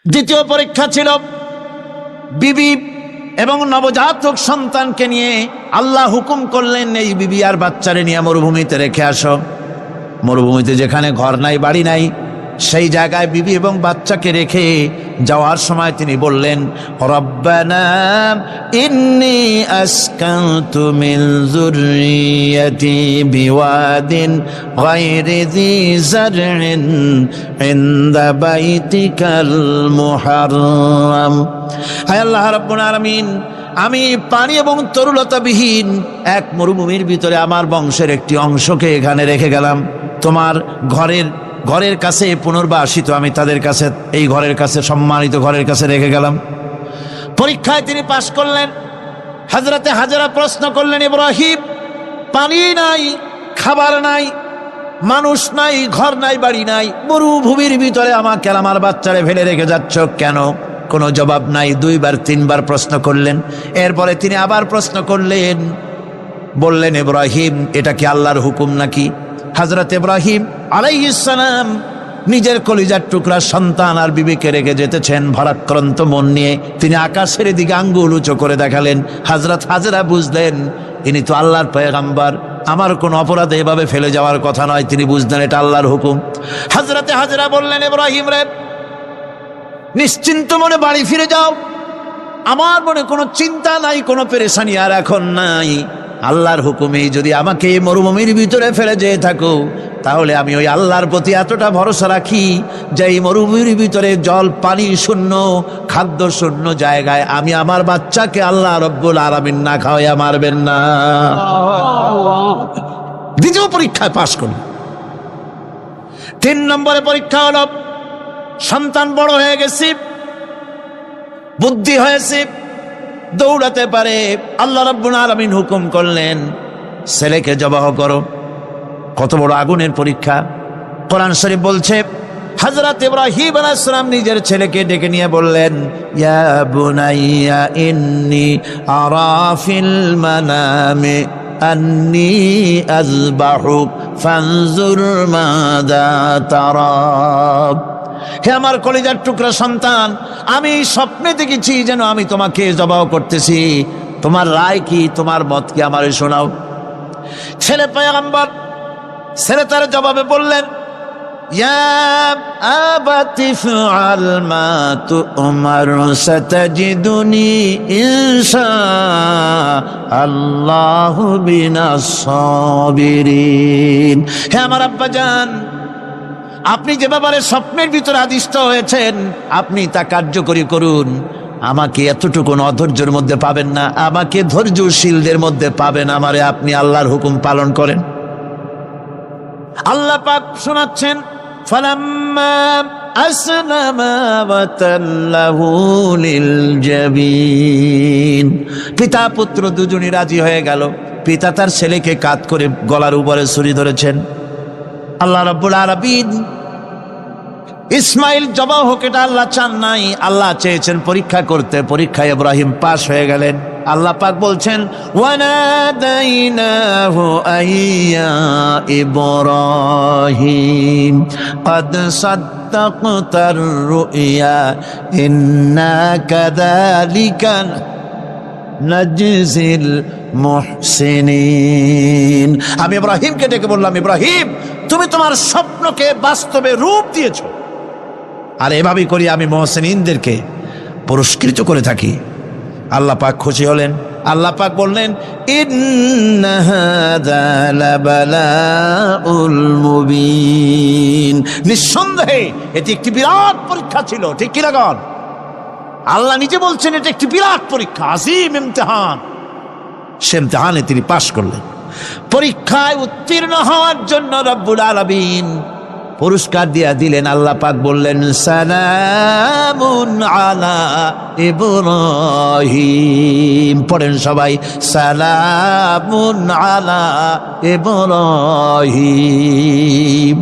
দ্বিতীয় পরীক্ষা ছিল বিবি এবং নবজাতক সন্তানকে নিয়ে আল্লাহ হুকুম করলেন, এই বিবি আর বাচ্চারে নিয়ে মরুভূমিতে রেখে আসো। মরুভূমিতে যেখানে ঘর নাই বাড়ি নাই, সেই জায়গায় বিবি এবং বাচ্চাকে রেখে যাওয়ার সময় তিনি বললেন, রব্বানা ইন্নী আসকানতু মিন যুররিয়্যাতি বিওয়াদিন গায়রি যী যারইন ইনদা বাইতিকাল মুহাররাম। হায় আল্লাহ রাব্বুল আলামিন, আমি পানি এবং তরুলতাবিহীন এক মরুভূমির ভিতরে আমার বংশের একটি অংশকে এখানে রেখে গেলাম। তোমার ঘরের কাছে পুনর্বাসিত আমি তাদের কাছে, এই ঘরের কাছে, সম্মানিত ঘরের কাছে রেখে গেলাম। পরীক্ষায় তিনি পাশ করলেন। হযরতে হাজেরা প্রশ্ন করলেন, ইব্রাহিম, পানি নাই, খাবার নাই, মানুষ নাই, ঘর নাই, বাড়ি নাই, মরুভূমির ভিতরে আমাকে আমার বাচ্চারে ফেলে রেখে যাচ্ছ কেন? কোনো জবাব নাই। 2 বার 3 বার প্রশ্ন করলেন। এরপরে তিনি আবার প্রশ্ন করলেন, বললেন, ইব্রাহিম, এটা কি আল্লাহর হুকুম নাকি? হযরত ইব্রাহিম আলাইহিস সালাম নিজের কলিজার টুকরা সন্তান আর বিবিকে রেখে যেতেছেন ভারাক্রান্ত মন নিয়ে। তিনি আকাশের দিকে আঙ্গুল উঁচু করে দেখালেন। হযরত হাজেরা বুঝলেন ইনি তো আল্লাহর পয়গম্বর, আমার কোনো অপরাধে এভাবে ফেলে যাওয়ার কথা নয়। তিনি বুঝলেন এটা আল্লাহর হুকুম। হযরতে হাজেরা বললেন, ইব্রাহিম রে, নিশ্চিন্ত মনে বাড়ি ফিরে যাও। আমার মনে কোনো চিন্তা নাই, কোনো পেরেশানি আর এখন নাই। আল্লাহর হুকুমে যদি আমাকে এই মরুভূমির ভিতরে ফেলে যেয়ে থাকো, তাহলে আমি ওই আল্লাহর প্রতি এতটা ভরসা রাখি যে এই মরুভূমির ভিতরে জল পানি শূন্য, খাদ্য শূন্য জায়গায় আমি আমার বাচ্চাকে আল্লাহ রব্বুল আলামিন না খাওয়াইয়া মারবেন না। দ্বিতীয় পরীক্ষায় পাশ করল। 3 নম্বরে পরীক্ষা হলো, সন্তান বড় হয়ে গেছে, বুদ্ধি হয়েছে, দৌড়াতে পারে। আল্লাহ রাব্বুল আলামিন হুকুম করলেন, ছেলেকে জবাহ করো। কত বড় আগুনের পরীক্ষা! কোরআন শরীফ বলছে, হযরত ইব্রাহিম আলাইহিস সালাম নিজের ছেলেকে ডেকে নিয়ে বললেন, ইয়া বুনাইয়া ইন্নী আরা ফিল মানামি আন্নী আযবাহুক ফানজুর মাযা তারা। হে আমার কলিজার টুকরা সন্তান, আমি স্বপ্নে দেখেছি যেন আমি তোমাকে জবাহ করতেছি। তোমার রায় কি, তোমার মত কি, আমারে শোনাও। ছেলে পয়গম্বর, ছেলে তার জবাবে বললেন, ইয়া আবাতি ফাআল মা তু'মার সাতাজিদুনি ইনশাআল্লাহু বিনাস সাবিরিন। হে আমার আব্বাজান, আপনি যে ব্যাপারে স্বপ্নের ভিতরে আদিষ্ট হয়েছেন, আপনি তা কার্যকরী করুন। আমাকে এতটুকু অধৈর্যের মধ্যে পাবেন না, আমাকে ধৈর্যশীলদের মধ্যে পাবেন। আমারে আপনি আল্লাহর হুকুম পালন করেন। আল্লাহ পাক শোনাচ্ছেন, ফালাম্মা আসলামা ওয়া তাল্লাহু লিল জাবিন। পিতা পুত্র দুজনই রাজি হয়ে গেল। পিতা তার ছেলেকে কাঁধ করে গলার উপরে ছুরি ধরেছেন। আল্লাহ রাব্বুল আলামিন ইসমাইল জবাহ হোক, এটা আল্লাহ চান নাই, আল্লাহ চেয়েছেন পরীক্ষা করতে। পরীক্ষায় ইব্রাহিম পাশ হয়ে গেলেন। আল্লাহ পাক বলছেন, ওয়ানাদাইনাহু আইয়া ইব্রাহিম ক্বাদ সাদ্দাকতার রুইয়া ইন্না কাযালিকা নাজজিল মুহসিনিন। আমি ইব্রাহিমকে ডেকে বললাম, ইব্রাহিম, তুমি তোমার স্বপ্নকে বাস্তবে রূপ দিয়েছো, আর এভাবেই করি আমি মুহসিনিনদেরকে পুরস্কৃত করে থাকি। আল্লাহ পাক খুশি হলেন। আল্লাহ পাক বললেন, ইন্না হাযা লাবালাউল মুবিন। নিঃসন্দেহে এটি একটি বিরাট পরীক্ষা ছিল। ঠিক কি না গণ? আল্লাহ নিজে বলছেন এটা একটি বিরাট পরীক্ষা, আজিম ইমতিহান। সে ইমতিহানে তিনি পাশ করলেন। পরীক্ষায় উত্তীর্ণ হওয়ার জন্য রব্বুল আলামিন পুরস্কার দিয়া দিলেন। আল্লাহ পাক বললেন, সালামুন আলা ইব্রাহিম। পড়েন সবাই, সালামুন আলা ইব্রাহিম।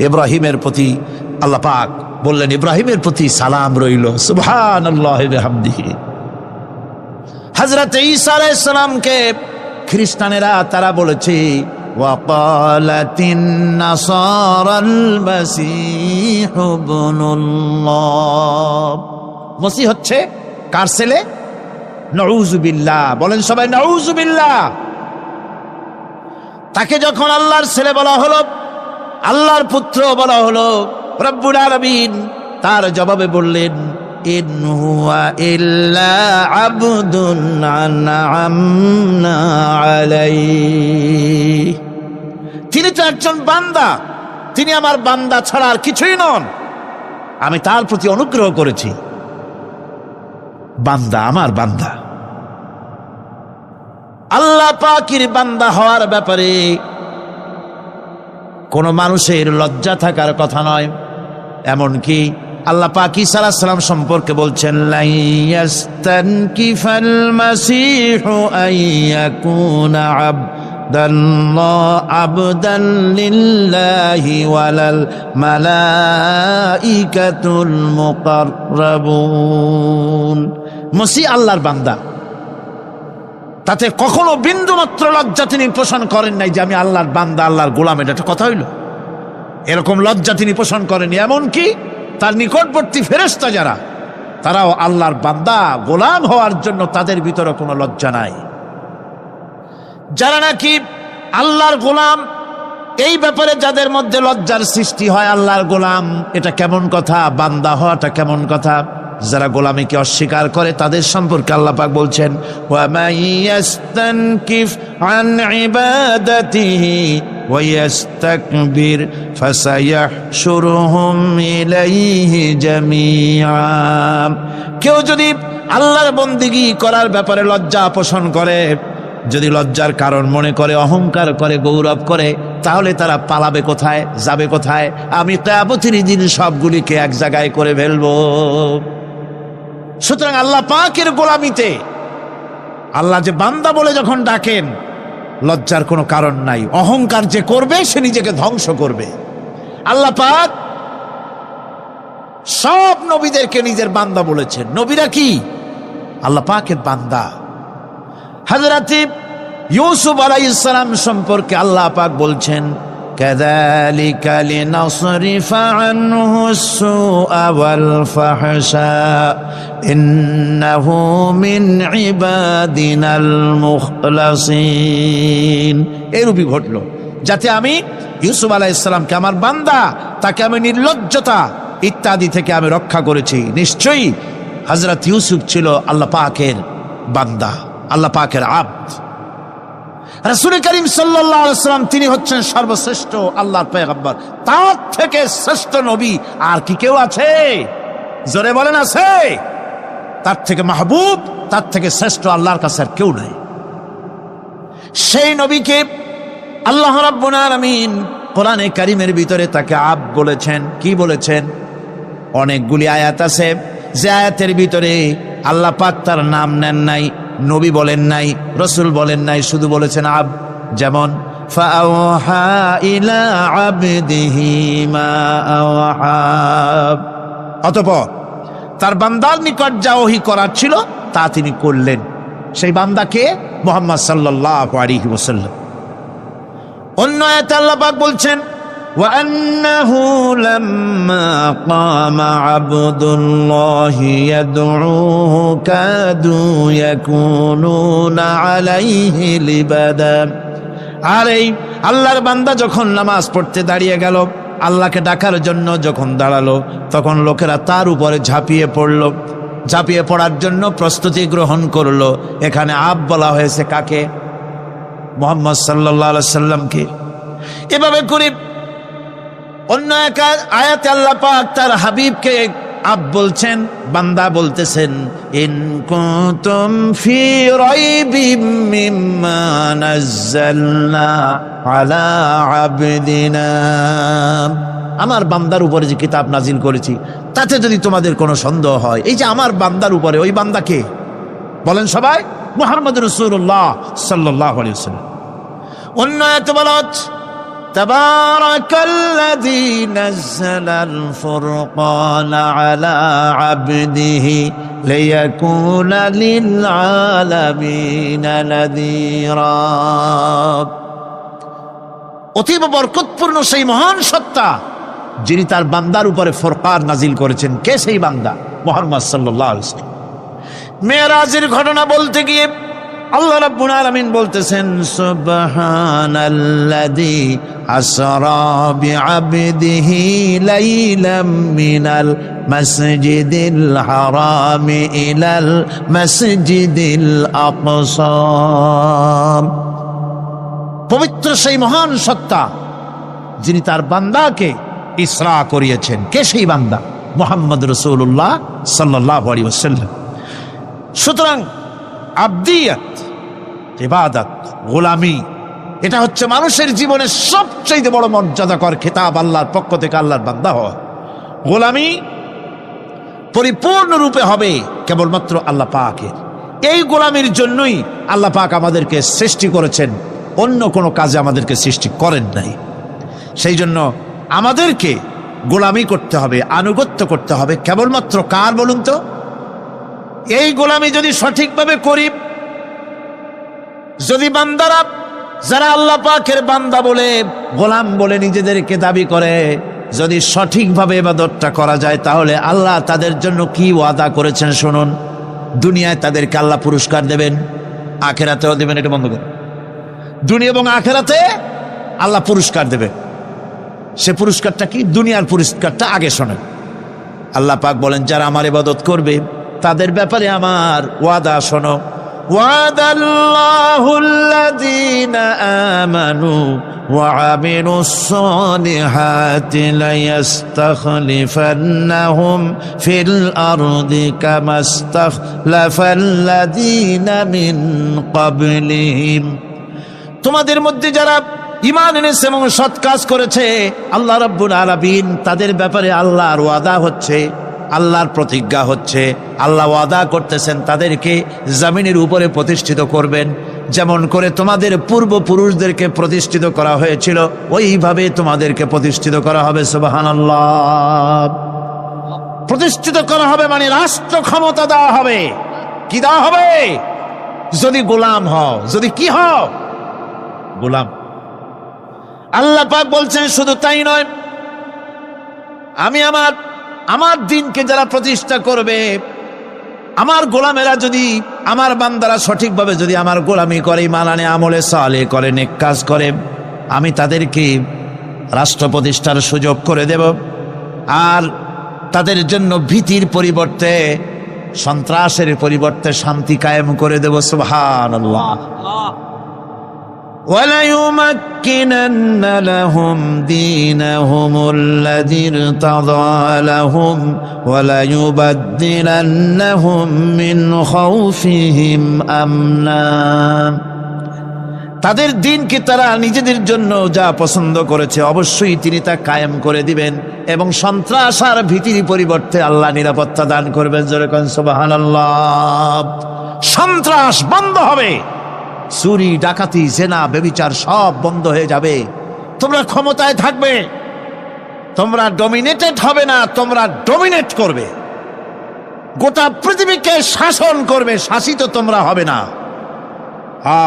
ইব্রাহিমের প্রতি আল্লাহ পাক বললেন, ইব্রাহিমের প্রতি সালাম রইল। সুবহানাল্লাহি ওয়া বিহামদিহি। হযরত ঈসা আলাইহিস সালামকে খ্রিস্টানেরা তারা বলেছে وقالت النصارى المسيح ابن الله মসিহ হচ্ছে কার ছেলে? নাউযু বিল্লাহ, বলেন সবাই নাউযু বিল্লাহ। তাকে যখন আল্লাহর ছেলে বলা হলো, আল্লাহর পুত্র বলা হলো, রব্বুল আলামিন তার জবাবে বললেন, ইন হুয়া ইল্লা আবদুন আনআমনা আলাইহি, তিনি তো একজন বান্দা, তিনি আমার বান্দা ছাড়া আর কিছুই নন, আমি তার প্রতি অনুগ্রহ করেছি। বান্দা, আমার বান্দা। আল্লাহ পাকের বান্দা হওয়ার ব্যাপারে কোন মানুষের লজ্জা থাকার কথা নয়। এমনকি আল্লাহ পাক ঈসা আলাইহিস সালাম সম্পর্কে বলছেন, লা ইয়াস্তানকিফাল মাসীহু আইয়াকুনা আবদান লিল্লাহি ওয়ালাল মালাইকাতুল মুকাররাবুন। মসিহ আল্লাহর বান্দা, তাতে কখনো বিন্দু মাত্র লজ্জা তিনি পোষণ করেন নাই যে আমি আল্লাহর বান্দা, আল্লাহর গোলাম। এটা একটা কথা হইল? এরকম লজ্জা তিনি পোষণ করেনি। এমনকি তার নিকটবর্তী ফেরেশতা যারা, তারাও আল্লাহর বান্দা গোলাম হওয়ার জন্য তাদের ভিতরে কোনো লজ্জা নাই। যারা নাকি আল্লাহর গোলাম, এই ব্যাপারে যাদের মধ্যে লজ্জার সৃষ্টি হয়, আল্লাহর গোলাম এটা কেমন কথা, বান্দা হওয়াটা কেমন কথা, যারা গোলামীকে অস্বীকার করে তাদের সম্পর্কে আল্লাহ পাক বলছেন, ওয়া মাইয়াস্তানকিফ আন ইবাদাতিহি ওয়া ইস্তাকবির ফাসায়াহশুরুহুম ইলাইহি জামিআ। কেউ যদি আল্লাহর বন্দেগী করার ব্যাপারে লজ্জা পোষণ করে, যদি লজ্জার কারণ মনে করে, অহংকার করে, গৌরব করে, তাহলে তারা পালাবে কোথায়, যাবে কোথায়? আমি কিয়ামতের দিন সবগুলিকে এক জায়গায় করে ফেলবো। সুতরাং আল্লাহ পাকের গোলামিতে আল্লাহ যে বান্দা বলে যখন ডাকেন, লজ্জার কোনো কারণ নাই। অহংকার যে করবে সে নিজেকে ধ্বংস করবে। আল্লাহ পাক সব নবীদেরকে নিজের বান্দা বলেছেন। নবীরা কি আল্লাহ পাকের বান্দা। হযরত ইউসুফ আলাইহিস সালাম সম্পর্কে আল্লাহ পাক বলছেন, কাযালিকা লিনাসরিফা আনহু আস-সুআ ওয়াল ফাহশা ইন্নাহু মিন ইবাদিনাল মুখলাসিন। এরূপই ঘটল যাতে আমি ইউসুফ আলাইহিস সালামকে, আমার বান্দা, তাকে আমি নির্লজ্জতা ইত্যাদি থেকে আমি রক্ষা করেছি। নিশ্চয়ই হযরত ইউসুফ ছিল আল্লাহ পাকের বান্দা, আল্লাহ পাকের আব্দ। রাসূল করিম সাল্লাল্লাহু আলাইহি ওয়াসাল্লাম তিনি হচ্ছেন সর্বশ্রেষ্ঠ আল্লাহর পয়গম্বর। তার থেকে শ্রেষ্ঠ নবী আর কি কেউ আছে? জোরে বলেন, আছে? তার থেকে মাহবুব, তার থেকে শ্রেষ্ঠ আল্লাহর কাছে আর কেউ নাই। সেই নবীকে আল্লাহ রাব্বুল আলামিন কোরআনে কারীমের ভিতরে তাকে আব্দ বলেছেন। কি বলেছেন? অনেকগুলি আয়াত আছে যে আয়াতের ভিতরে আল্লাহ পাক তার নাম নেন নাই, নবী বলেন নাই, রসুল বলেন নাই, শুধু বলেছেন আব। যেমন ফাআওহা ইলা আবদিহি মা আওহা, অতঃপর তার বান্দার নিকট যা ওহী করার ছিল তা তিনি করলেন। সেই বান্দাকে মুহাম্মদ সাল্লাল্লাহু আলাইহি ওয়াসাল্লাম। অন্য আয়াতে আল্লাহ পাক বলছেন, وأنه لما قام عبد الله يدعوه كادوا يكونون عليه لبدا। আর এই আল্লাহর বান্দা যখন নামাজ পড়তে দাঁড়িয়ে গেল, আল্লাহকে ডাকার জন্য যখন দাঁড়ালো, তখন লোকেরা তার উপরে ঝাঁপিয়ে পড়ল। ঝাঁপিয়ে পড়ার জন্য প্রস্তুতি গ্রহণ করলো। এখানে আব বলা হয়েছে কাকে? মুহাম্মদ সাল্লাল্লাহু আলাইহি সাল্লামকে। এভাবে করে অন্য এক আয়াতে আল্লাহ পাক তার হাবিবকে আব বলছেন, বান্দা বলতেছেন, ইন কুনতুম ফি রাইবিম মিম্মা নাযালনা আলা আবদিনা। আমার বান্দার উপরে যে কিতাব নাজিল করেছি তাতে যদি তোমাদের কোনো সন্দেহ হয়, এই যে আমার বান্দার উপরে, ওই বান্দাকে বলেন সবাই, মুহাম্মদ রাসূলুল্লাহ সাল্লাল্লাহু আলাইহি ওয়াসাল্লাম। অন্য আয়াতে বলা হচ্ছে, তাবারাকাল্লাযী নাযালাল ফুরকানা আলা আবদিহি লিয়াকুনা লিল আলামিনা নাযীরা। অতীব বরকতপূর্ণ সেই মহান সত্তা যিনি তার বান্দার উপরে ফুরকান নাজিল করেছেন। কে সেই বান্দা? মুহাম্মদ সাল্লাল্লাহু আলাইহি ওয়াসাল্লাম। মেরাজের ঘটনা বলতে গিয়ে আল্লাহ রাব্বুল আলামিন বলতেছেন, সুবহানাল্লাযী আসরা বিআবদিহি লাইলাম মিনাল মাসজিদিল হারামি ইলাল মাসজিদিল আকসা। পবিত্র সেই মহান সত্তা যিনি তার বান্দাকে ইসরা করিয়েছেন। কে সেই বান্দা? মুহাম্মদ রাসূলুল্লাহ সাল্লাল্লাহু আলাইহি ওয়াসাল্লাম। সুতরাং আবদিয়াত, ইবাদত, গোলামি, এটা হচ্ছে মানুষের জীবনের সবচেয়ে বড় মর্যাদাকর খেতাব আল্লাহর পক্ষ থেকে আল্লাহর বান্দা হওয়া। গোলামি পরিপূর্ণরূপে হবে কেবলমাত্র আল্লাহ পাকের। এই গোলামির জন্যই আল্লাহ পাক আমাদেরকে সৃষ্টি করেছেন, অন্য কোনো কাজে আমাদেরকে সৃষ্টি করেন নাই। সেই জন্য আমাদেরকে গোলামি করতে হবে, আনুগত্য করতে হবে কেবলমাত্র কার বলুন তো? এই গোলামি যদি সঠিকভাবে করি, যদি বান্দারা যারা আল্লাহ পাকের বান্দা বলে গোলাম বলে নিজেদেরকে দাবি করে, যদি সঠিকভাবে ইবাদতটা করা যায়, তাহলে আল্লাহ তাদের জন্য কি ওয়াদা করেছেন শুনুন। দুনিয়ায় তাদেরকে আল্লাহ পুরস্কার দেবেন, আখেরাতেও দেবেন। এটা বন্ধ করুন। দুনিয়া এবং আখেরাতে আল্লাহ পুরস্কার দেবেন। সে পুরস্কারটা কি? দুনিয়ার পুরস্কারটা আগে শোনেন। আল্লাহ পাক বলেন, যারা আমার ইবাদত করবে তাদের ব্যাপারে আমার ওয়াদা শোনো। ওয়াদাল্লাহুল্লাযীনা আমানু ওয়া আমিলুস সালিহাতি লায়াস্তাখলিফান্নাহুম ফিল আরদি কামাস্তাখলাফাল্লাযীনা মিন ক্বাবলিহিম। তোমাদের মধ্যে যারা ঈমান এনেছে এবং সৎ কাজ করেছে, আল্লাহ রাব্বুল আলামিন তাদের ব্যাপারে আল্লাহর ওয়াদা হচ্ছে, আল্লাহর প্রতিজ্ঞা হচ্ছে, আল্লাহ ওয়াদা করতেছেন তাদেরকে জমিনের উপরে প্রতিষ্ঠিত করবেন। যেমন করে তোমাদের পূর্বপুরুষদেরকে প্রতিষ্ঠিত করা হয়েছিল, ওইভাবে তোমাদেরকে প্রতিষ্ঠিত করা হবে। সুবহানাল্লাহ। প্রতিষ্ঠিত করা হবে মানে রাষ্ট্র ক্ষমতা দেওয়া হবে। কি দেওয়া হবে? যদি গোলাম হও। যদি কি হও? গোলাম। আল্লাহ পাক বলছেন শুধু তাই নয়, আমি আমার দিনকে যারা প্রতিষ্ঠা করবে, আমার গোলামেরা যদি, আমার বান্দারা সঠিকভাবে যদি আমার গোলামি করে, ঈমান আনে, আমলে সালেহ করে, নেক কাজ করে, আমি তাদেরকে রাষ্ট্র প্রতিষ্ঠার সুযোগ করে দেব। আর তাদের জন্য ভীতির পরিবর্তে, সন্ত্রাসের পরিবর্তে শান্তি কায়েম করে দেব। সুবহানাল্লাহ। وَلَيُمَكِّنَنَّ لَهُمْ دِينَهُمُ الَّذِي ارْتَضَىٰ لَهُمْ وَلَيُبَدِّلَنَّهُم مِّنْ خَوْفِهِمْ أَمْنًا। তাদের দিনকে তারা নিজেদের জন্য যা পছন্দ করেছে অবশ্যই তিনি তা কায়েম করে দিবেন, এবং সন্ত্রাস আর ভীতির পরিবর্তে আল্লাহ নিরাপত্তা দান করবেন। জোরে কোন সুবহানাল্লাহ। সন্ত্রাস বন্ধ হবে, চুরি, ডাকাতি, জেনা, ব্যভিচার সব বন্ধ হয়ে যাবে। তোমরা ক্ষমতায় থাকবে, তোমরা ডমিনেটেড হবে না, তোমরা ডমিনেট করবে। গোটা পৃথিবীকে শাসন করবে, শাসিত তোমরা হবে না।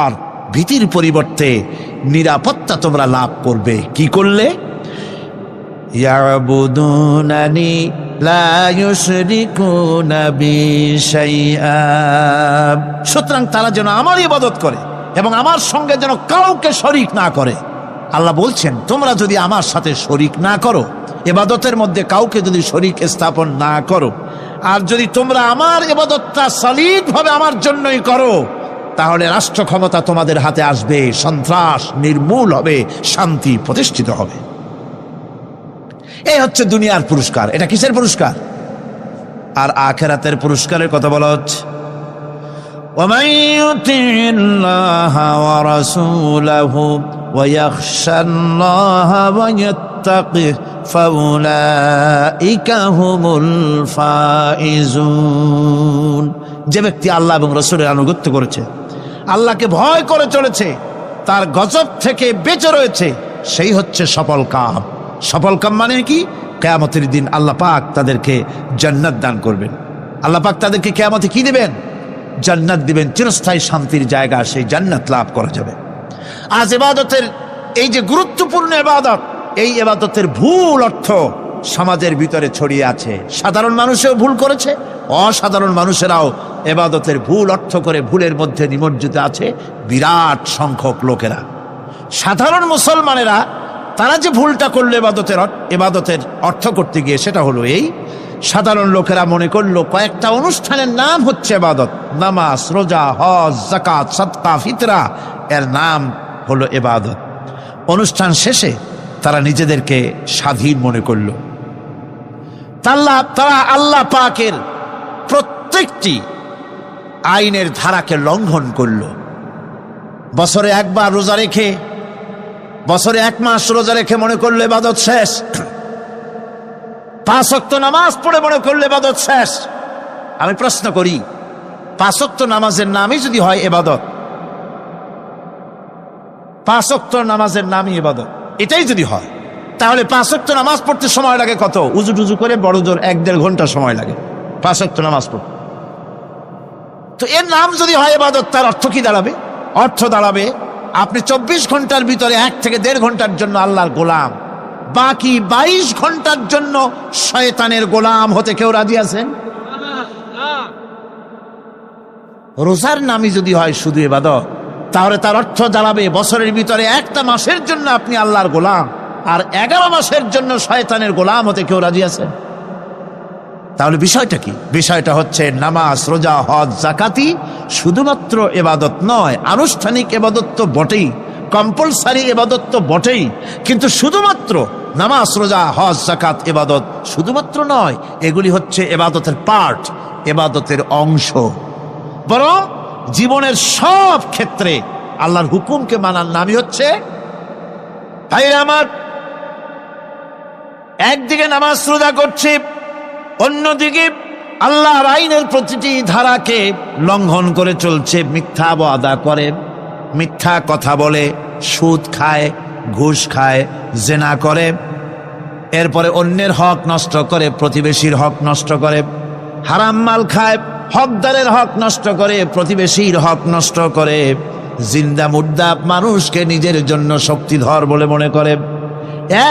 আর ভীতির পরিবর্তে নিরাপত্তা তোমরা লাভ করবে। কি করলে? ইয়াবুদুনানি লা ইউশরিকুনা বি শাইআ। সুতরাং তারা যেন আমার ইবাদত করে এবং আমার সঙ্গে যেন কাউকে শরীক না করে। আল্লাহ বলছেন, তোমরা যদি আমার সাথে শরীক না করো, ইবাদতের মধ্যে কাউকে যদি শরীক স্থাপন না করো, আর যদি তোমরা আমার ইবাদতটা সলিডভাবে আমার জন্যই করো, তাহলে রাষ্ট্র ক্ষমতা তোমাদের হাতে আসবে, সন্ত্রাস নির্মূল হবে, শান্তি প্রতিষ্ঠিত হবে। এই হচ্ছে দুনিয়ার পুরস্কার। এটা কিসের পুরস্কার? আর আখিরাতের পুরস্কারের কথা বলা হচ্ছে, وَمَن يُطِعِ اللَّهَ وَرَسُولَهُ وَيَخْشَ اللَّهَ وَيَتَّقِهِ فَأُولَئِكَ هُمُ الْفَائِزُونَ। যে ব্যক্তি আল্লাহ এবং রাসূলের আনুগত্য করেছে, আল্লাহকে ভয় করে চলেছে, তার গজব থেকে বেঁচে রয়েছে, সেই হচ্ছে সফল কাম। সফল কাম মানে কি? কিয়ামতের দিন আল্লাহ পাক তাদেরকে জান্নাত দান করবেন। আল্লাহ পাক তাদেরকে কিয়ামতে কি দিবেন? জান্নাত দিবেন, চিরস্থায়ী শান্তির জায়গা, সেই জান্নাত লাভ করা যাবে। আজ ইবাদতের এই যে গুরুত্বপূর্ণ ইবাদত, এই ইবাদতের ভুল অর্থ সমাজের ভিতরে ছড়িয়ে আছে। সাধারণ মানুষও ভুল করেছে, অসাধারণ মানুষেরাও ইবাদতের ভুল অর্থ করে ভুলের মধ্যে নিমজ্জিত আছে বিরাট সংখ্যক লোকেরা। সাধারণ মুসলমানেরা তারা যে ভুলটা করলো ইবাদতের অর্থ করতে গিয়ে, সেটা হলো এই, সাধারণ লোকেরা মনে করলো কয়েকটা অনুষ্ঠানের নাম হচ্ছে ইবাদত, নামাজ, রোজা, হজ, যাকাত, সাদকা, ফিতরা, এর নাম হলো ইবাদত। অনুষ্ঠান শেষে তারা নিজেদেরকে স্বাধীন মনে করল। তারা আল্লাহ পাকের প্রত্যেকটি আইনের ধারাকে লঙ্ঘন করল। বছরে একবার রোজা রেখে, বছরে 1 মাস রোজা রেখে মনে করলে ইবাদত শেষ। 5 ওয়াক্ত নামাজ পড়ে মনে করলে ইবাদত শেষ। আমি প্রশ্ন করি, 5 ওয়াক্ত নামাজের নামই যদি হয় ইবাদত, 5 ওয়াক্ত নামাজের নামই ইবাদত, এটাই যদি হয়, তাহলে 5 ওয়াক্ত নামাজ পড়তে সময় লাগে কত? উজু টুজু করে বড় জোর 1-1.5 ঘন্টা সময় লাগে 5 ওয়াক্ত নামাজ পড়তে। তো এর নাম যদি হয় ইবাদত, তার অর্থ কি দাঁড়াবে? অর্থ দাঁড়াবে আপনি 24 ঘন্টার ভিতরে 1 থেকে 1.5 ঘন্টার জন্য আল্লাহর গোলাম, বাকি 22 ঘন্টার জন্য শয়তানের গোলাম হতে কেউ রাজি আছেন? রোজার নামই যদি হয় শুধু ইবাদত, তাহলে তার অর্থ দাঁড়াবে বছরের ভিতরে 1টা মাসের জন্য আপনি আল্লাহর গোলাম, আর 11 মাসের জন্য শয়তানের গোলাম হতে কেউ রাজি আছেন? তাহলে বিষয়টা কি? বিষয়টা হচ্ছে নামাজ, রোজা, হজ, যাকাতি শুধুমাত্র ইবাদত নয়, আনুষ্ঠানিক ইবাদত তো বটেই, কম্পালসারি ইবাদত তো বটেই, কিন্তু শুধুমাত্র নামাজ, রোজা, হজ, যাকাত ইবাদত শুধুমাত্র নয়, এগুলি হচ্ছে ইবাদতের পার্ট, ইবাদতের অংশ। বরং জীবনের সব ক্ষেত্রে আল্লাহর হুকুমকে মানার নামই হচ্ছে, ভাইরা আমার, একদিকে নামাজ রোজা করছে, অন্যদিকে আল্লাহর আইনের প্রতিটি ধারাকে লঙ্ঘন করে চলছে, মিথ্যা ওয়াদা করে, মিথ্যা কথা বলে, সুদ খায়, ঘুষ খায়, জেনা করে, এরপরে অন্যের হক নষ্ট করে, প্রতিবেশীর হক নষ্ট করে, হারাম মাল খায়, হকদারের হক নষ্ট করে, প্রতিবেশীর হক নষ্ট করে, জিন্দা মুর্দা মানুষকে নিজের জন্য শক্তিধর বলে মনে করে,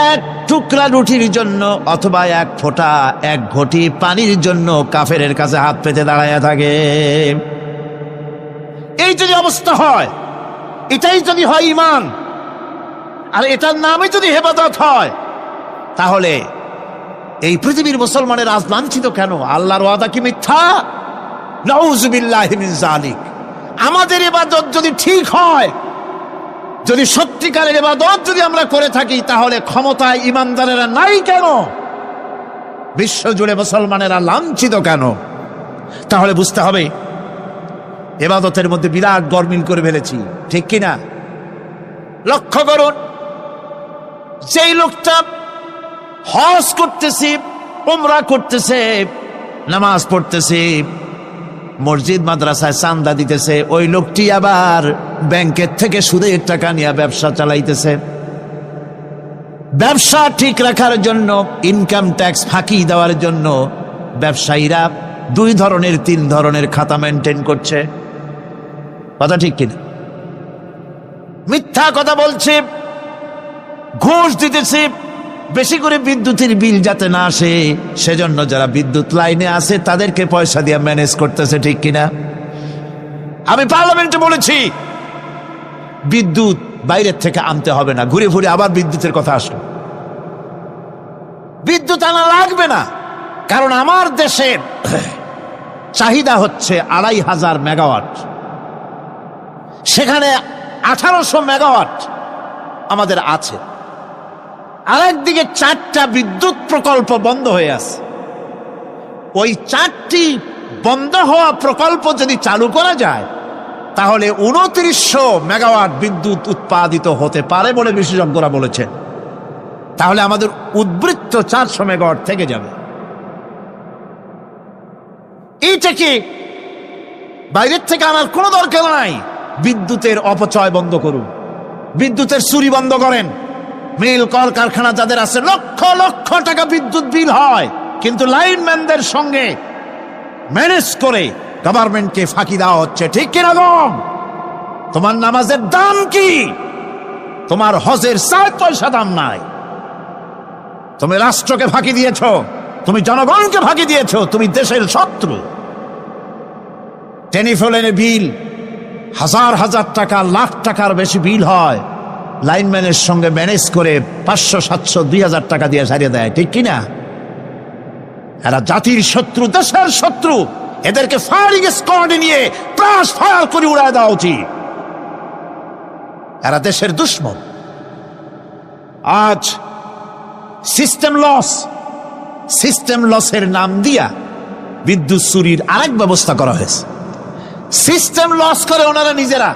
1 টুকরা রুটির জন্য অথবা 1 ফোঁটা 1 ঘটি পানির জন্য কাফেরের কাছে হাত পেতে দাঁড়ায় থাকে। এই যদি অবস্থা হয়, এটাই যদি হয় ঈমান, আর এটার নামই যদি ইবাদত হয়, তাহলে এই পৃথিবীর মুসলমানের আজ লাঞ্ছিত কেন? আল্লাহর ওয়াদা কি মিথ্যা? নাউযুবিল্লাহি মিন যালিক। আমাদের ইবাদত যদি ঠিক হয়, যদি সত্যিকারের ইবাদত যদি আমরা করে থাকি, তাহলে ক্ষমতায় ইমানদারেরা নাই কেন? বিশ্বজুড়ে মুসলমানেরা লাঞ্ছিত কেন? তাহলে বুঝতে হবে ইবাদতের মধ্যে বিরাট গরমিল করে ফেলেছি, ঠিক কিনা? লক্ষ্য করুন, যেই লোকটা হজ করতেছে, উমরা করতেছে, নামাজ পড়তেছে, মসজিদ মাদ্রাসায় চান্দা দিতেছে, ওই লোকটি আবার ব্যাংকের থেকে সুদের টাকা নিয়ে ব্যবসা চালাইতেছে। ব্যবসা ঠিক রাখার জন্য, ইনকাম ট্যাক্স ফাঁকি দেওয়ার জন্য ব্যবসায়ীরা 2 ধরনের 3 ধরনের খাতা মেনটেন করছে। কথা ঠিক কিনা? মিথ্যা কথা বলছে, ঘুষ দিতেছে, বেশি করে বিদ্যুতের বিল যাতে না আসে সেজন্য যারা বিদ্যুৎ লাইনে আছে তাদেরকে পয়সা দিয়ে ম্যানেজ করতেছে, ঠিক কিনা? আমি পার্লামেন্টে বলেছি বিদ্যুৎ বাইরের থেকে আনতে হবে না, ঘুরে ঘুরে আবার বিদ্যুতের কথা আসলো। বিদ্যুৎ আনা লাগবে না, কারণ আমার দেশের চাহিদা হচ্ছে 2500 মেগাওয়াট, সেখানে 1800 মেগাওয়াট আমাদের আছে। আরেকদিকে 4টা বিদ্যুৎ প্রকল্প বন্ধ হয়ে আছে। ওই 4টি বন্ধ হওয়া প্রকল্প যদি চালু করা যায়, তাহলে 2900 মেগাওয়াট বিদ্যুৎ উৎপাদিত হতে পারে বলে বিশেষজ্ঞরা বলেছেন। তাহলে আমাদের উদ্বৃত্ত 400 মেগাওয়াট থেকে যাবে। এইটা কি বাইরের থেকে আনার কোনো দরকার নাই। বিদ্যুতের অপচয় বন্ধ করুন, বিদ্যুতের চুরি বন্ধ করেন। মিল কল কারখানা যাদের আছে, লক্ষ লক্ষ টাকা বিদ্যুৎ বিল হয়, কিন্তু লাইনম্যানদের সঙ্গে ম্যানেজ করে গভর্নমেন্টকে ফাঁকি দেওয়া হচ্ছে, ঠিক কিনা? তোমার নামাজের দাম কি? তোমার হজের 4 পয়সা দাম নাই। তুমি রাষ্ট্রকে ফাঁকি দিয়েছ, তুমি জনগণকে ফাঁকি দিয়েছ, তুমি দেশের শত্রু। টেলিফোনে বিল হাজার হাজার টাকা, লাখ টাকার বেশি বিল হয়, লাইনম্যানের সঙ্গে ম্যানেজ করে 500, 700, 2000 টাকা দিয়ে সারিয়ে দেয়, ঠিক কিনা? এরা জাতির শত্রু, দেশের শত্রু। এদেরকে ফায়ারিং স্কোয়াডে নিয়ে ক্রাশ ফায়ার করে উড়ায় দেওয়া উচিত। এরা দেশের দুশ্মন। আজ সিস্টেম লসের নাম দিয়া বিদ্যুৎ চুরির আরেক ব্যবস্থা করা হয়েছে। সিস্টেম লস করে ওনারা নিজেরা,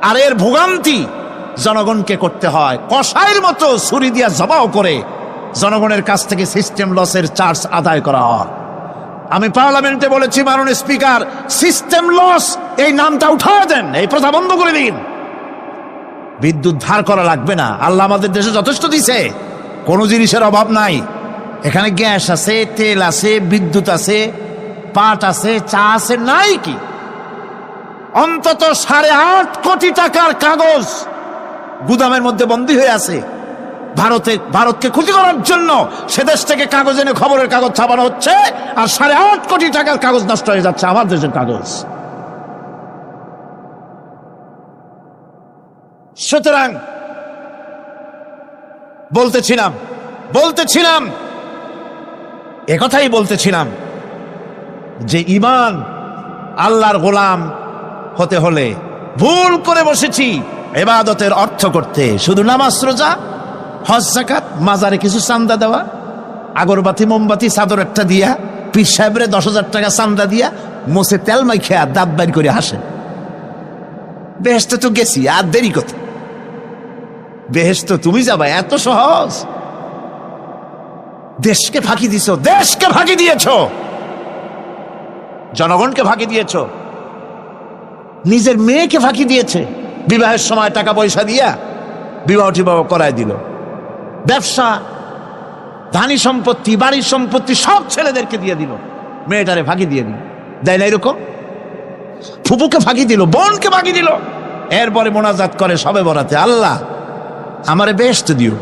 আর এর ভোগান্তি জনগণকে করতে হয়। কসাইয়ের মতো ছুরি দিয়া জবাও করে জনগণের কাছ থেকে সিস্টেম লসের চার্জ আদায় করা হয়। আমি পার্লামেন্টে বলেছি, মাননীয় স্পিকার, সিস্টেম লস এই নামটা উঠায় দেন, এই প্রথা বন্ধ করে দিন। বিদ্যুৎ ধার করা লাগবে না, আল্লাহ আমাদের দেশে যথেষ্ট দিছে, কোনো জিনিসের অভাব নাই। এখানে গ্যাস আছে, তেল আছে, বিদ্যুৎ আছে, পাট আছে, চা আছে, নাই কি? অন্তত 8.5 কোটি টাকার কাগজ গুদামের মধ্যে বন্দী হয়ে আছে। ভারতকে ক্ষতি করার জন্য সে দেশ থেকে কাগজ এনে খবরের কাগজ ছাপানো হচ্ছে, আর 8.5 কোটি টাকার কাগজ নষ্ট হয়ে যাচ্ছে, আমার দেশের কাগজ। সুতরাং বলতেছিলাম একথাই বলতেছিলাম যে ইমান, আল্লাহর গোলাম হতে হলে ভুল করে বসেছি ইবাদতের অর্থ করতে। শুধু নামাজ, রোজা, হজ, যাকাত, মাজারে কিছু চান্দা দেওয়া, আগরবাতি, মোমবাতি, চাদর একটা দিয়া, পীর সাহেবরে 10,000 টাকা চান্দা দিয়া, মোছে তেল মাইখা দাঁত বাইর করে হাসে। বেহেশতে তো গেছি, আর দেরি কত? বেহেশত তুমি যাবা, এত সহজ? দেশকে ফাঁকি দিছ, দেশকে ফাঁকি দিয়েছ, জনগণকে ফাঁকি দিয়েছ, নিজের মেয়েকে ফাঁকি দিয়েছে। বিবাহের সময় টাকা পয়সা দিয়া বিবাহ টিবাহ করায় দিল। ব্যবসা, ধানি সম্পত্তি, বাড়ির সম্পত্তি সব ছেলেদেরকে দিয়ে দিল, মেয়েটারে ফাঁকি দিয়ে দিল। দেয় না এরকম? ফুপুকে ফাঁকি দিল, বোনকে ফাঁকি দিল। এরপরে মোনাজাত করে সবে বরাতে, আল্লাহ আমারে বেহেশত দিও।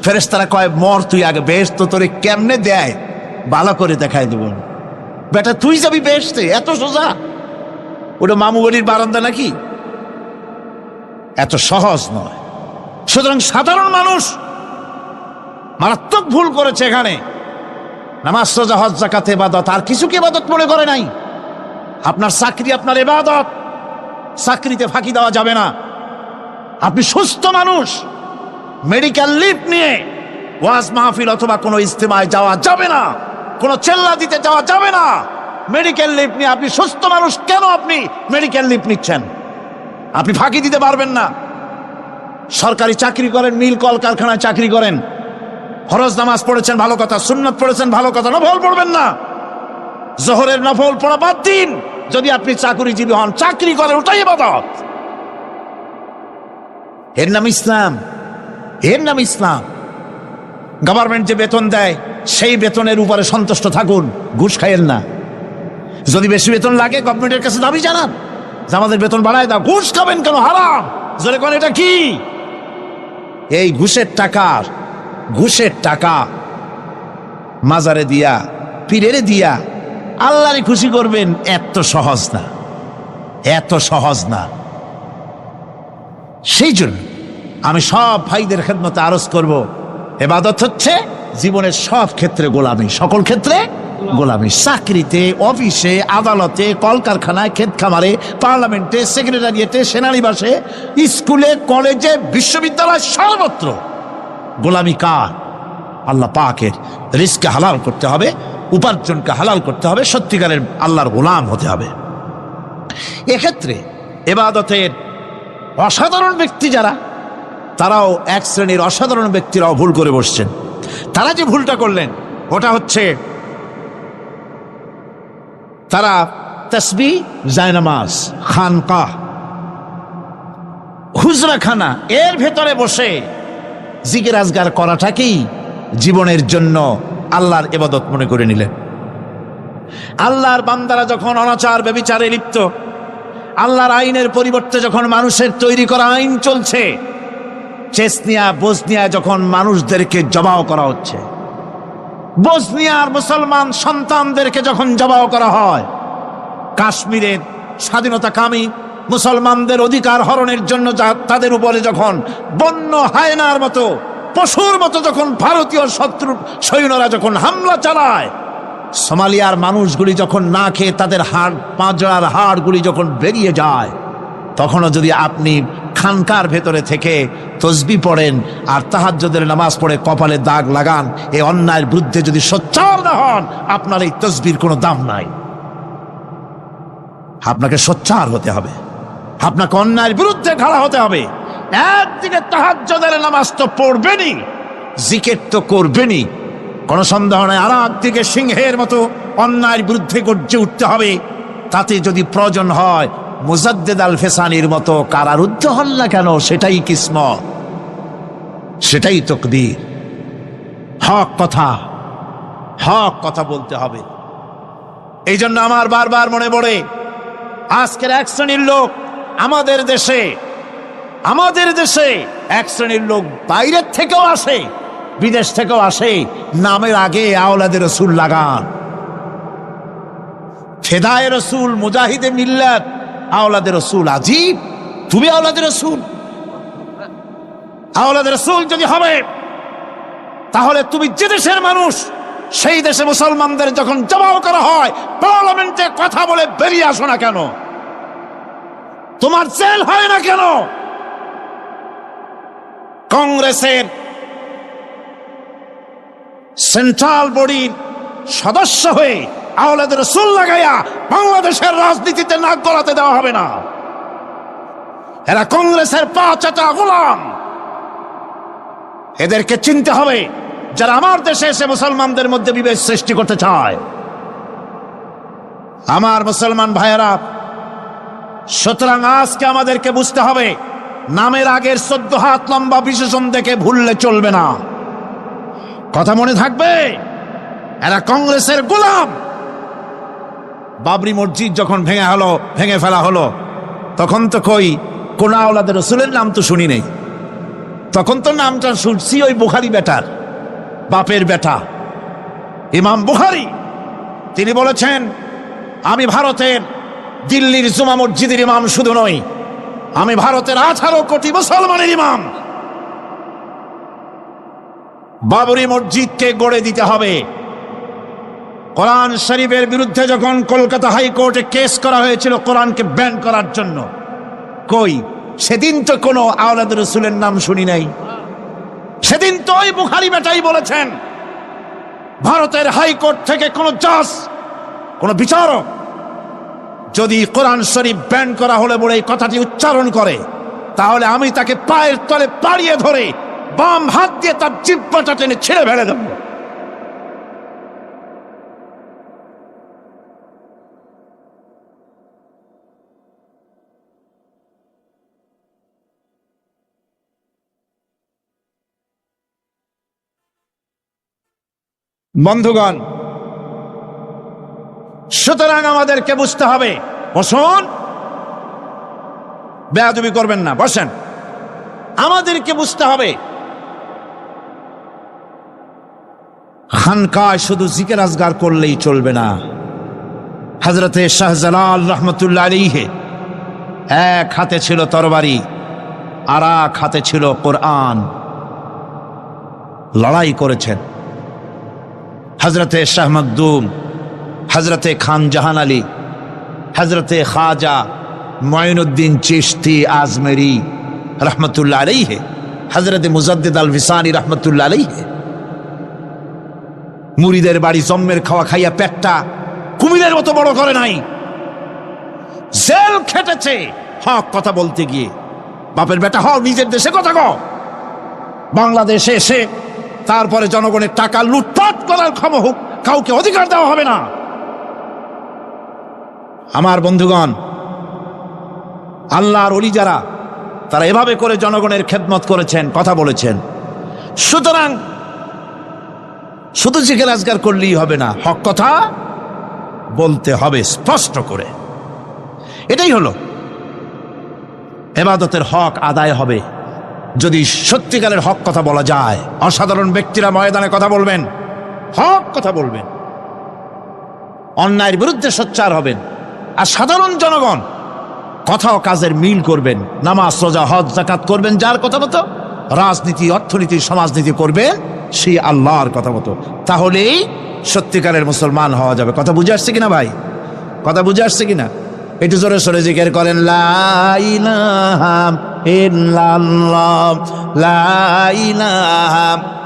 ফেরেশতারা কয়, মর তুই আগে, বেহেশত তোরে কেমনে দেয় ভালো করে দেখাই দেব। বেটা তুই যাবি বেহেশতে? এত সোজা? ওটা মামু বাড়ির বারান্দা নাকি? এত সহজ নয়। সুতরাং সাধারণ মানুষ মারাত্মক ভুল করেছে এখানে। নামাজ, রোজা, হজ, যাকাত ইবাদত, আর কিছু কি ইবাদত মনে করে নাই? আপনার চাকরি আপনার ইবাদত, চাকরিতে ফাঁকি দেওয়া যাবে না। আপনি সুস্থ মানুষ, মেডিকেল লিভ নিয়ে ওয়াজ মাহফিল অথবা কোনো ইজতেমায় যাওয়া যাবে না, কোনো চেল্লা দিতে যাওয়া যাবে না। মেডিকেল লিভ নিয়ে আপনি সুস্থ মানুষ, কেন আপনি মেডিকেল লিভ নিচ্ছেন? আপনি ফাঁকি দিতে পারবেন না। সরকারি চাকরি করেন, মিল কল কারখানায় চাকরি করেন, ফরজ নামাজ পড়েছেন ভালো কথা, সুন্নাত পড়েছেন ভালো কথা, নফল পড়বেন না। জোহরের নফল পড়া বাদ দিন। যদি আপনি চাকরিজীবী হন, চাকরি করেন, ওটাই ইবাদত। এর নাম ইসলাম, এর নাম ইসলাম। গভর্নমেন্ট যে বেতন দেয় সেই বেতনের উপরে সন্তুষ্ট থাকুন, ঘুষ খাইয়েন না। যদি বেশি বেতন লাগে গভর্নমেন্টের কাছে দাবি জানান যে আমাদের বেতন বাড়ায় দাও। ঘুষ খাবেন কেন? হারাম। জোরে কোন এটা কি? এই ঘুষের টাকা মাজারে দিয়া, পীরেরে দিয়া আল্লাহরে খুশি করবেন, এত সহজ না, এত সহজ না। সেই জন্য আমি সব ভাইদের খেদমতে আরজ করব, ইবাদত হচ্ছে জীবনের সব ক্ষেত্রে গোলামি, সকল ক্ষেত্রে গোলামি। চাকরিতে, অফিসে, আদালতে, কলকারখানায়, ক্ষেত খামারে, পার্লামেন্টে, সেক্রেটারিয়েটে, সেনানিবাসে, স্কুলে, কলেজে, বিশ্ববিদ্যালয়, সর্বত্র গোলামি কার? আল্লাহ পাকের। রিজকে হালাল করতে হবে, উপার্জনকে হালাল করতে হবে, সত্যিকারের আল্লাহর গোলাম হতে হবে। এক্ষেত্রে ইবাদতের অসাধারণ ব্যক্তি যারা, তারাও এক শ্রেণীর অসাধারণ ব্যক্তিরাও ভুল করে বসছেন। তারা যে ভুলটা করলেন ওটা হচ্ছে, তারা তাসবিহ, জায়নামাজ, খানকাহ, হুজরাখানা এর ভেতরে বসে জিকির আজগার করাটাকেই জীবনের জন্য আল্লাহর ইবাদত মনে করে নিলেন। আল্লাহর বান্দারা যখন অনাচার ব্যভিচারে লিপ্ত, আল্লাহর আইনের পরিবর্তে যখন মানুষের তৈরি করা আইন চলছে, চেচনিয়া বসনিয়া যখন মানুষদেরকে জবাও করা হচ্ছে, বসনিয়ার মুসলমান সন্তানদেরকে যখন জবাও করা হয়, কাশ্মীরের স্বাধীনতাকামী মুসলমানদের অধিকার হরণের জন্য তাদের উপরে যখন বন্য হায়নার মতো পশুর মতো যখন ভারতীয় শত্রু সৈন্যরা যখন হামলা চালায়, সোমালিয়ার মানুষগুলি যখন না খেয়ে তাদের হাড় পাঁজরার হাড়গুলি যখন বেরিয়ে যায়, তখনও যদি আপনি খানকার ভেতরে থেকে তসবি পড়েন আর তাহাজ্জুদের নামাজ পড়ে কপালে দাগ লাগান, এই অন্যায়ের বিরুদ্ধে যদি সোচ্চার না হন, আপনার এই তসবির কোনো দাম নাই। আপনাকে সোচ্চার হতে হবে, আপনাকে অন্যায়ের বিরুদ্ধে খাড়া হতে হবে। একদিকে তাহাজ্জুদের নামাজ তো পড়বেনই, জিকির তো করবেনই, কোনো সন্দেহ নাই। আর একদিকে সিংহের মতো অন্যায়ের বিরুদ্ধে গর্জে উঠতে হবে। তাতে যদি প্রয়োজন হয় মুজাদ্দেদ আল ফেসানির মতো কারারুদ্ধ হল না কেন, সেটাই কিসমত, সেটাই তকদীর। হক কথা বলতে হবে। এই জন্য আমার বারবার মনে পড়ে আজকের এক শ্রেণীর লোক আমাদের দেশে এক শ্রেণীর লোক বাইরের থেকেও আসে, বিদেশ থেকেও আসে, নামের আগে আওলাদে রসুল লাগান। ফেদায়ে রসুল, মুজাহিদে মিল্লাত, আওলাদে রসুল। আজীব, তুমি আওলাদে রসুল যদি হবে, তাহলে তুমি যে দেশের মানুষ, সেই দেশে মুসলমানদের যখন জবাও করা হয়, পার্লামেন্টে কথা বলে বেরিয়ে আসো না কেন? তোমার জেল হয় না কেন? কংগ্রেসের সেন্ট্রাল বডির সদস্য হয়ে আওলাদে রসুল লাগাইয়া বাংলাদেশের রাজনীতিতে নাক গলাতে দেওয়া হবে না। এরা কংগ্রেসের পা চাটা গোলাম। এদেরকে চিনতে হবে, যারা আমার দেশে এসে মুসলমানদের মধ্যে বিভেদ সৃষ্টি করতে চায়। আমার মুসলমান ভাইয়েরা, সুতরাং আজকে আমাদেরকে বুঝতে হবে, নামের আগের 14 হাত লম্বা বিশেষণ দেখে ভুললে চলবে না। কথা মনে থাকবে, এরা কংগ্রেসের গোলাম। বাবরি মসজিদ যখন ভেঙে ফেলা হলো, তখন তো কোন আওলাদে রসুলের নাম তো শুনি নেই। তখন তো নামটা শুনছি ওই বুখারী বেটার, বাপের বেটা ইমাম বুখারী। তিনি বলেছেন, আমি ভারতের দিল্লির জুমা মসজিদের ইমাম শুধু নই, আমি ভারতের 18 কোটি মুসলমানের ইমাম। বাবরি মসজিদকে গড়ে দিতে হবে। কোরআন শরীফের বিরুদ্ধে যখন কলকাতা হাইকোর্টে কেস করা হয়েছিল কোরআনকে ব্যান করার জন্য, সেদিন তো কোনো আওলাদ রসুলের নাম শুনি নাই। সেদিন তো ওই বুখারী বেটাই বলেছেন, ভারতের হাইকোর্ট থেকে কোনো জাজ, কোনো বিচারক যদি কোরআন শরীফ ব্যান করা হলে বলে এই কথাটি উচ্চারণ করে, তাহলে আমি তাকে পায়ের তলে পাড়িয়ে ধরে বাম হাত দিয়ে তার জিহ্বাটা টেনে ছিঁড়ে ফেলে দেব। বন্ধুগণ, সুতরাং আমাদেরকে বুঝতে হবে, বসুন, বেয়াদবি করবেন না, বসেন। আমাদেরকে বুঝতে হবে, খানকায় শুধু জিকির আজগার করলেই চলবে না। হযরতে শাহজালাল রহমতুল্লাহ আলাইহি এক হাতে ছিল তরবারি, আর এক হাতে ছিল কোরআন। লড়াই করেছেন। হযরতে শাহ মখদুম, হযরতে খান জাহান আলী, হযরতে খাজা মুঈনুদ্দিন চিশতি আজমেরি রহমতুল্লাহ আলাইহি, হযরতে মুজাদ্দিদ আল ফিসানি রহমতুল্লাহ আলাইহি। মুরিদের বাড়ি জম্মের খাওয়া খাইয়া পেটটা কুমিরের মতো বড় করে নাই। জেল খেটেছে হক কথা বলতে গিয়ে। বাপের বেটা হও, নিজের দেশে কথা কও। বাংলাদেশে এসে তারপরে জনগণের টাকা লুটপাট করার কাউকে অধিকার দেওয়া হবে না। আমার বন্ধুগণ, আল্লাহর ওলি যারা, তারা এভাবে করে জনগণের খেদমত করেছেন, কথা বলেছেন। সুতরাং শুধু জিকির আজগার করলেই হবে না, হক কথা বলতে হবে স্পষ্ট করে। এটাই হলো ইবাদতের হক আদায় হবে। যদি সত্যিকারের হক কথা বলা যায়, অসাধারণ ব্যক্তিরা ময়দানে কথা বলবেন, হক কথা বলবেন, অন্যায়ের বিরুদ্ধে সোচ্চার হবেন। আর সাধারণ জনগণ কথা ও কাজের মিল করবেন, নামাজ রোজা হজ যাকাত করবেন যার কথা মতো, রাজনীতি অর্থনীতি সমাজনীতি করবেন সেই আল্লাহর কথা মতো। তাহলেই সত্যিকারের মুসলমান হওয়া যাবে। কথা বুঝে আসছে কিনা ভাই? কথা বুঝে আসছে কিনা? একটু জোরে সরে জিকির করেন, লা ইলাহা ইল্লাল্লাহ, লা ইলাহা